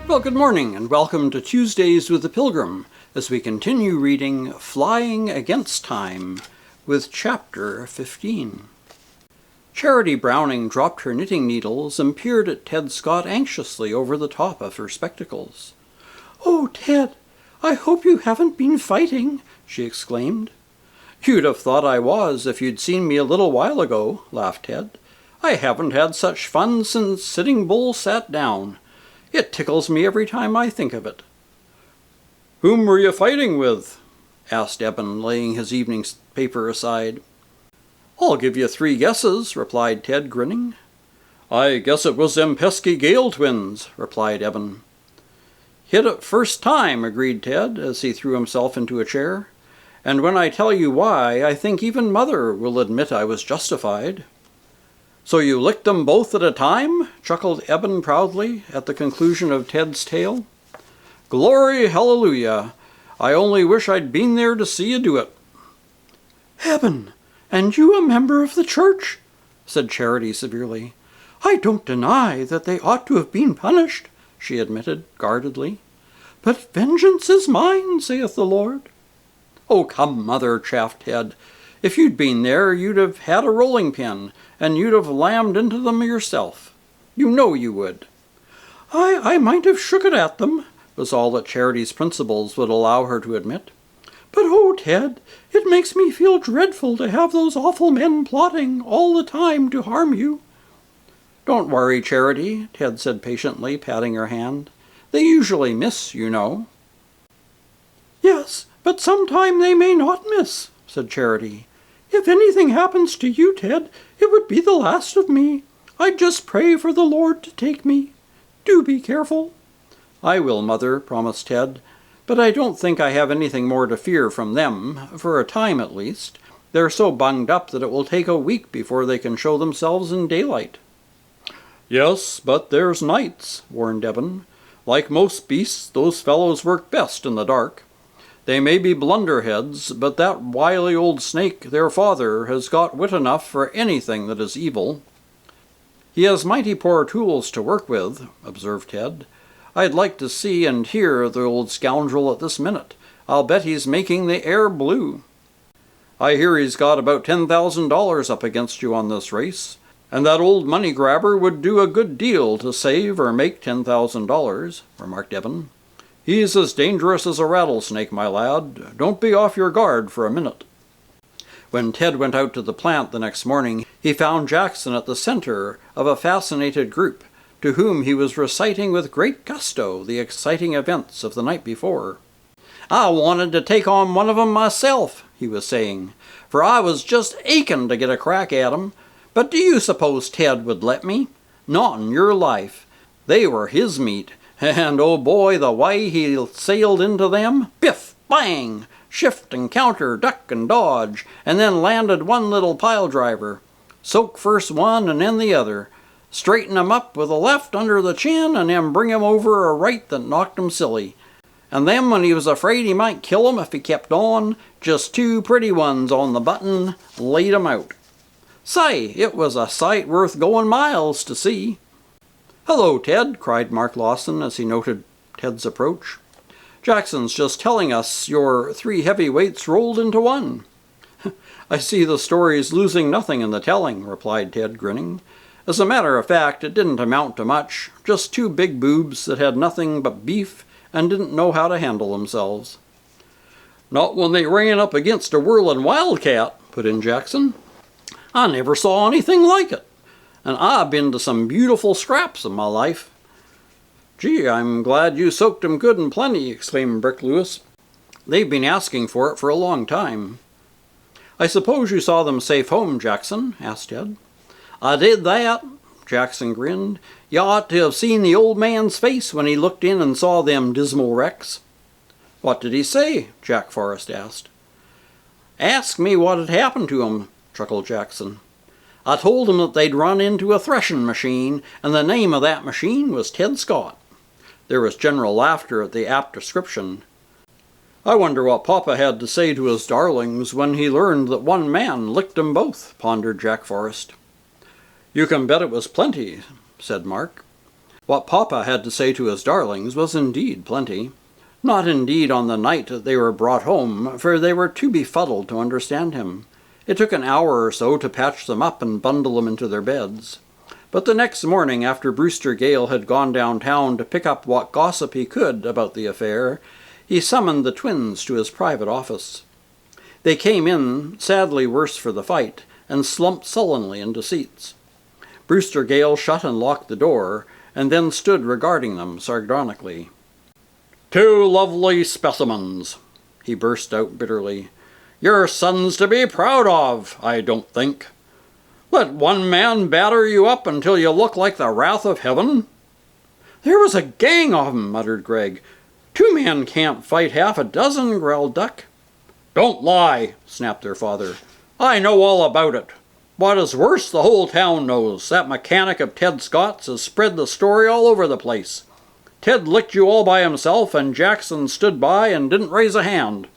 Well, good morning and welcome to Tuesdays with the Pilgrim as we continue reading Flying Against Time with Chapter 15. Charity Browning dropped her knitting needles and peered at Ted Scott anxiously over the top of her spectacles. "Oh, Ted, I hope you haven't been fighting," she exclaimed. "You'd have thought I was if you'd seen me a little while ago," laughed Ted. "I haven't had such fun since Sitting Bull sat down. It tickles me every time I think of it." "Whom were you fighting with?" asked Eben, laying his evening paper aside. "I'll give you 3 guesses," replied Ted, grinning. "I guess it was them pesky Gale twins," replied Eben. "Hit it first time," agreed Ted, as he threw himself into a chair. "And when I tell you why, I think even Mother will admit I was justified." "So you licked them both at a time?" chuckled Eben proudly at the conclusion of Ted's tale. "Glory hallelujah! I only wish I'd been there to see you do it." "Eben, and you a member of the church?" said Charity severely. "I don't deny that they ought to have been punished," she admitted guardedly. "But vengeance is mine, saith the Lord." "Oh, come, Mother," chaffed Ted. "If you'd been there, you'd have had a rolling pin, and you'd have lammed into them yourself. You know you would." I might have shook it at them," was all that Charity's principles would allow her to admit. "But oh, Ted, it makes me feel dreadful to have those awful men plotting all the time to harm you." "Don't worry, Charity," Ted said patiently, patting her hand. "They usually miss, you know." "Yes, but sometime they may not miss," said Charity. "If anything happens to you, Ted, it would be the last of me. I'd just pray for the Lord to take me. Do be careful." "I will, Mother," promised Ted. "But I don't think I have anything more to fear from them, for a time at least. They're so bunged up that it will take a week before they can show themselves in daylight." "Yes, but there's nights," warned Eben. "Like most beasts, those fellows work best in the dark. They may be blunderheads, but that wily old snake, their father, has got wit enough for anything that is evil." "He has mighty poor tools to work with," observed Ted. "I'd like to see and hear the old scoundrel at this minute. I'll bet he's making the air blue." "I hear he's got about $10,000 up against you on this race, and that old money grabber would do a good deal to save or make $10,000, remarked Eben. "He's as dangerous as a rattlesnake, my lad. Don't be off your guard for a minute." When Ted went out to the plant the next morning, he found Jackson at the center of a fascinated group, to whom he was reciting with great gusto the exciting events of the night before. "I wanted to take on one of 'em myself," he was saying, "for I was just aching to get a crack at 'em. But do you suppose Ted would let me? Not in your life. They were his meat. And, oh boy, the way he sailed into them! Biff! Bang! Shift and counter, duck and dodge, and then landed one little pile driver. Soak first one and then the other. Straighten him up with a left under the chin, and then bring him over a right that knocked him silly. And then when he was afraid he might kill him if he kept on, just 2 pretty ones on the button laid him out. Say, it was a sight worth going miles to see." "Hello, Ted," cried Mark Lawson as he noted Ted's approach. "Jackson's just telling us your 3 heavyweights rolled into one." "I see the story's losing nothing in the telling," replied Ted, grinning. "As a matter of fact, it didn't amount to much. Just 2 big boobs that had nothing but beef and didn't know how to handle themselves." "Not when they ran up against a whirling wildcat," put in Jackson. "I never saw anything like it. And I've been to some beautiful scraps in my life." "Gee, I'm glad you soaked 'em good and plenty," exclaimed Brick Lewis. "They've been asking for it for a long time." "I suppose you saw them safe home, Jackson?" asked Ted. "I did that," Jackson grinned. "You ought to have seen the old man's face when he looked in and saw them dismal wrecks." "What did he say?" Jack Forrest asked. "Ask me what had happened to 'em," chuckled Jackson. "I told him that they'd run into a threshing machine, and the name of that machine was Ted Scott." There was general laughter at the apt description. "I wonder what Papa had to say to his darlings when he learned that one man licked 'em both," pondered Jack Forrest. "You can bet it was plenty," said Mark. What Papa had to say to his darlings was indeed plenty. Not indeed on the night that they were brought home, for they were too befuddled to understand him. It took an hour or so to patch them up and bundle them into their beds. But the next morning, after Brewster Gale had gone downtown to pick up what gossip he could about the affair, he summoned the twins to his private office. They came in, sadly worse for the fight, and slumped sullenly into seats. Brewster Gale shut and locked the door, and then stood regarding them sardonically. "Two lovely specimens," he burst out bitterly. "Your sons to be proud of, I don't think. Let one man batter you up until you look like the wrath of heaven." "There was a gang of 'em," muttered Greg. "Two men can't fight half a dozen," growled Duck. "Don't lie," snapped their father. "I know all about it. What is worse, the whole town knows. That mechanic of Ted Scott's has spread the story all over the place. Ted licked you all by himself, and Jackson stood by and didn't raise a hand.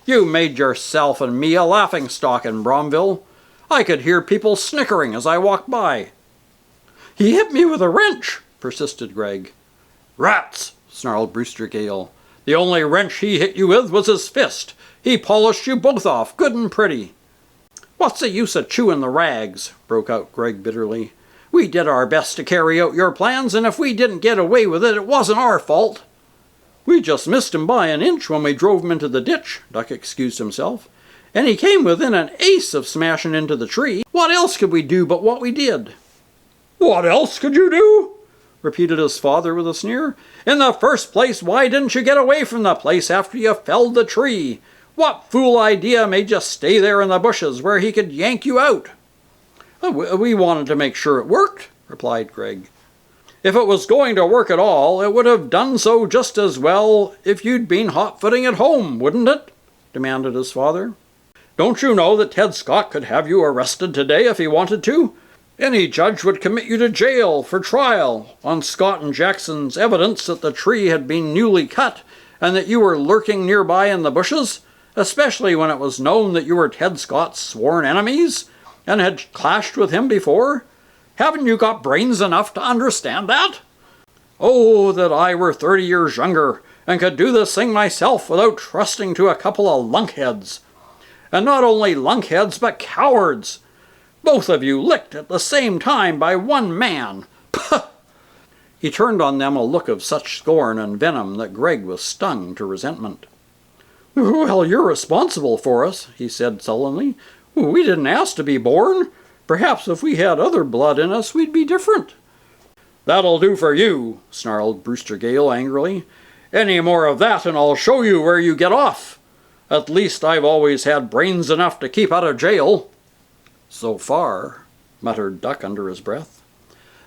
You made yourself and me a laughingstock in Bromville. I could hear people snickering as I walked by." "He hit me with a wrench," persisted Greg. "Rats!" snarled Brewster Gale. "The only wrench he hit you with was his fist. He polished you both off, good and pretty." "What's the use of chewing the rags?" broke out Greg bitterly. "We did our best to carry out your plans, and if we didn't get away with it, it wasn't our fault." "We just missed him by an inch when we drove him into the ditch," Duck excused himself. "And he came within an ace of smashing into the tree. What else could we do but what we did?" "What else could you do?" repeated his father with a sneer. "In the first place, why didn't you get away from the place after you felled the tree? What fool idea made you stay there in the bushes where he could yank you out?" "We wanted to make sure it worked," replied Greg. "If it was going to work at all, it would have done so just as well if you'd been hot-footing at home, wouldn't it?" demanded his father. "Don't you know that Ted Scott could have you arrested today if he wanted to? Any judge would commit you to jail for trial on Scott and Jackson's evidence that the tree had been newly cut and that you were lurking nearby in the bushes, especially when it was known that you were Ted Scott's sworn enemies and had clashed with him before. Haven't you got brains enough to understand that? Oh, that I were 30 years younger and could do this thing myself without trusting to a couple of lunkheads. And not only lunkheads, but cowards. Both of you licked at the same time by one man. Puh!" He turned on them a look of such scorn and venom that Greg was stung to resentment. "Well, you're responsible for us," he said sullenly. "We didn't ask to be born. Perhaps if we had other blood in us, we'd be different." "That'll do for you," snarled Brewster Gale angrily. "Any more of that and I'll show you where you get off. At least I've always had brains enough to keep out of jail." "So far," muttered Duck under his breath.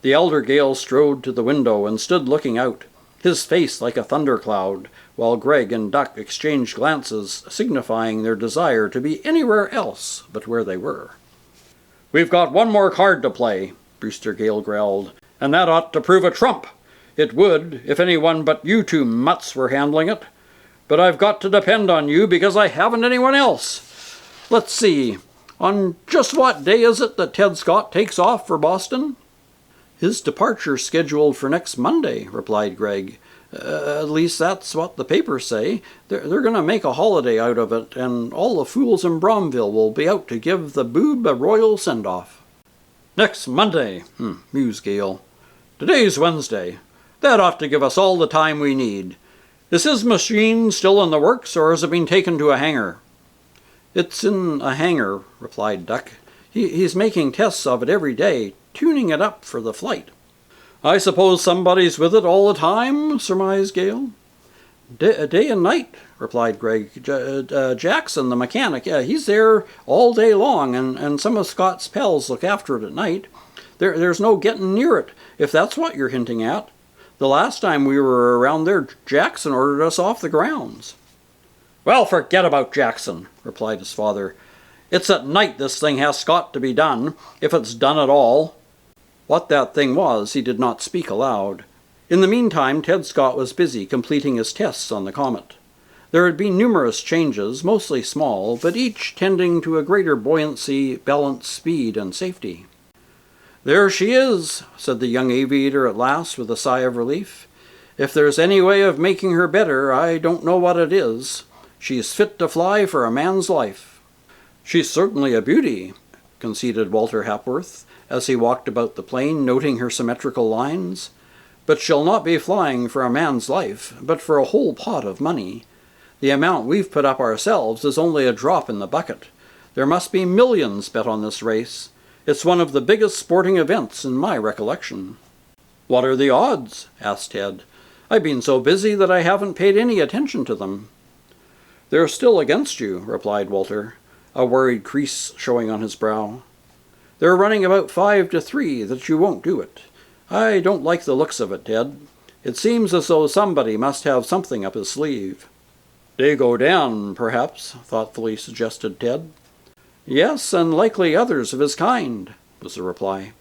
The elder Gale strode to the window and stood looking out, his face like a thundercloud, while Greg and Duck exchanged glances signifying their desire to be anywhere else but where they were. "We've got one more card to play," Brewster Gale growled, "and that ought to prove a trump. It would, if anyone but you two mutts were handling it. But I've got to depend on you because I haven't anyone else. Let's see, on just what day is it that Ted Scott takes off for Boston?" "His departure's scheduled for next Monday," replied Greg. At least that's what the papers say. They're going to make a holiday out of it, and all the fools in Bromville will be out to give the boob a royal send-off." "Next Monday," mused Gale. "Today's Wednesday. That ought to give us all the time we need. Is his machine still in the works, or has it been taken to a hangar?" "It's in a hangar," replied Duck. He's making tests of it every day, tuning it up for the flight." "I suppose somebody's with it all the time," surmised Gale. Day and night," replied Greg. Jackson, the mechanic, he's there all day long, and some of Scott's pals look after it at night. There's no getting near it, if that's what you're hinting at. The last time we were around there, Jackson ordered us off the grounds." "Well, forget about Jackson," replied his father. "It's at night this thing has got to be done, if it's done at all." What that thing was, he did not speak aloud. In the meantime, Ted Scott was busy completing his tests on the Comet. There had been numerous changes, mostly small, but each tending to a greater buoyancy, balance, speed, and safety. "There she is," said the young aviator at last with a sigh of relief. "If there's any way of making her better, I don't know what it is. She's fit to fly for a man's life." "She's certainly a beauty," conceded Walter Hapworth, as he walked about the plane, noting her symmetrical lines. "But she'll not be flying for a man's life, but for a whole pot of money. The amount we've put up ourselves is only a drop in the bucket. There must be millions bet on this race. It's one of the biggest sporting events in my recollection." "What are the odds?" asked Ted. "I've been so busy that I haven't paid any attention to them." "They're still against you," replied Walter, a worried crease showing on his brow. "They're running about 5-3 that you won't do it. I don't like the looks of it, Ted. It seems as though somebody must have something up his sleeve." "Dago Dan, perhaps," thoughtfully suggested Ted. "Yes, and likely others of his kind," was the reply.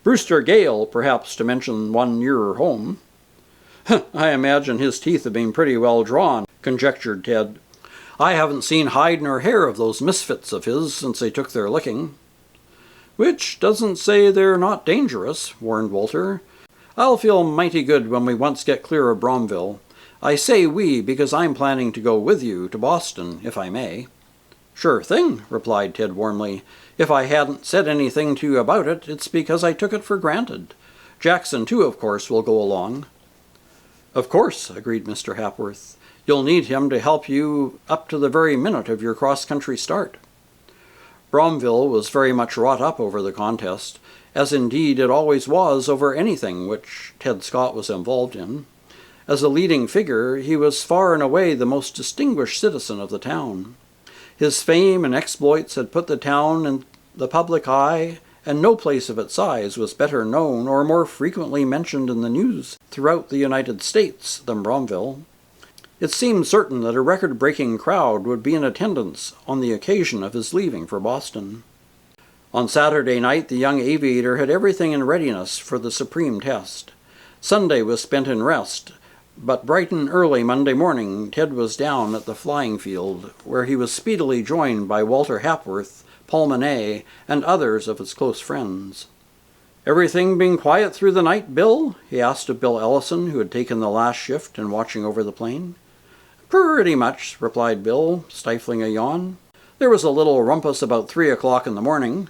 "Brewster Gale, perhaps, to mention one nearer home." "I imagine his teeth have been pretty well drawn," conjectured Ted. "I haven't seen hide nor hair of those misfits of his since they took their licking." "Which doesn't say they're not dangerous," warned Walter. "I'll feel mighty good when we once get clear of Bromville. I say we because I'm planning to go with you to Boston, if I may." "Sure thing," replied Ted warmly. "If I hadn't said anything to you about it, it's because I took it for granted. Jackson, too, of course, will go along." "Of course," agreed Mr. Hapworth. "You'll need him to help you up to the very minute of your cross-country start." Bromville was very much wrought up over the contest, as indeed it always was over anything which Ted Scott was involved in. As a leading figure, he was far and away the most distinguished citizen of the town. His fame and exploits had put the town in the public eye, and no place of its size was better known or more frequently mentioned in the news throughout the United States than Bromville. It seemed certain that a record-breaking crowd would be in attendance on the occasion of his leaving for Boston. On Saturday night, the young aviator had everything in readiness for the supreme test. Sunday was spent in rest, but bright and early Monday morning Ted was down at the flying field, where he was speedily joined by Walter Hapworth, Paul Manet, and others of his close friends. "Everything been quiet through the night, Bill?" he asked of Bill Ellison, who had taken the last shift and watching over the plane. "Pretty much," replied Bill, stifling a yawn. "There was a little rumpus about 3 o'clock in the morning."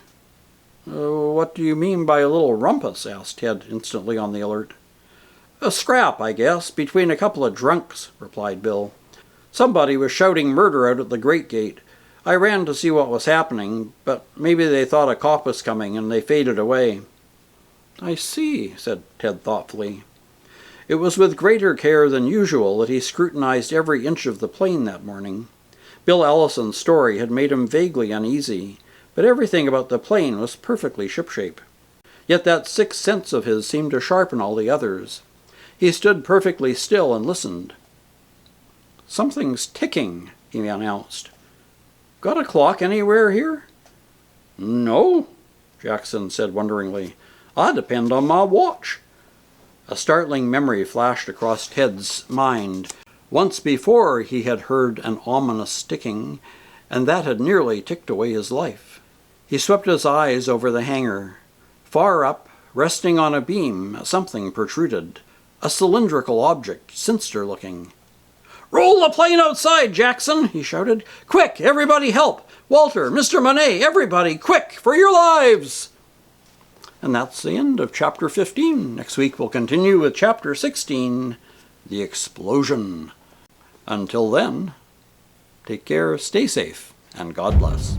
"What do you mean by a little rumpus?" asked Ted, instantly on the alert. "A scrap, I guess, between a couple of drunks," replied Bill. "Somebody was shouting murder out at the Great Gate. I ran to see what was happening, but maybe they thought a cop was coming and they faded away." "I see," said Ted thoughtfully. It was with greater care than usual that he scrutinized every inch of the plane that morning. Bill Ellison's story had made him vaguely uneasy, but everything about the plane was perfectly shipshape. Yet that sixth sense of his seemed to sharpen all the others. He stood perfectly still and listened. "Something's ticking," he announced. "Got a clock anywhere here?" "No," Jackson said wonderingly. "I depend on my watch." A startling memory flashed across Ted's mind. Once before he had heard an ominous ticking, and that had nearly ticked away his life. He swept his eyes over the hangar. Far up, resting on a beam, something protruded. A cylindrical object, sinister-looking. "Roll the plane outside, Jackson!" he shouted. "Quick, everybody help! Walter, Mr. Monet, everybody, quick, for your lives!" And that's the end of Chapter 15. Next week we'll continue with Chapter 16, The Explosion. Until then, take care, stay safe, and God bless.